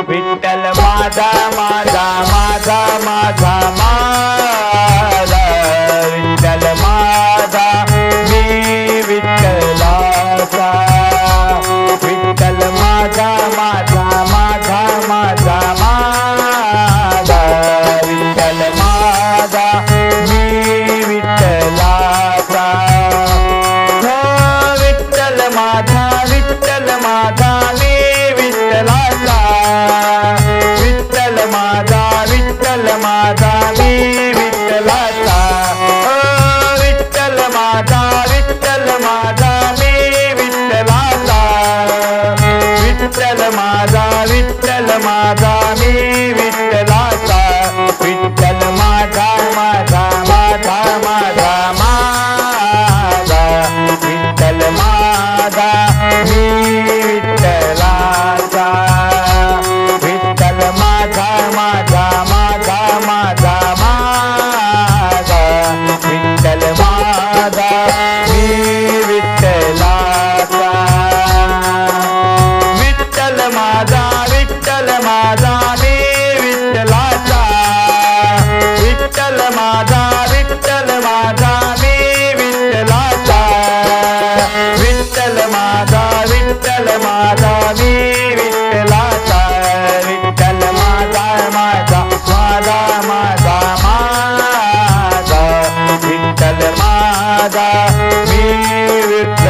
विठ्ठल माझा माझा माझा माझा माझा विठ्ठल माझा मी विठ्ठलाचा विठ्ठल माझा माझा माझा माझा माझा विठ्ठल माझा मी विठ्ठलाचा विठ्ठल माझा मी विठ्ठलाचा विठ्ठल माझा मी विठ्ठलाचा विठ्ठल माझा मी विठ्ठलाचा विठ्ठल माझा मी विठ्ठलाचा विठ्ठल माझा माझा माझा माझा माझा विठ्ठल माझा मी विठ्ठलाचा विठ्ठल माझा माझा माझा माझा माझा विठ्ठल माझा मी विठ्ठलाचा विठ्ठल माझा मी विठ्ठलाचा विठ्ठल माझा मी विठ्ठलाचा विठ्ठल माझा मी विठ्ठलाचा विठ्ठल माझा माझा माझा माझा माझा विठ्ठल माझा मी विठ्ठलाचा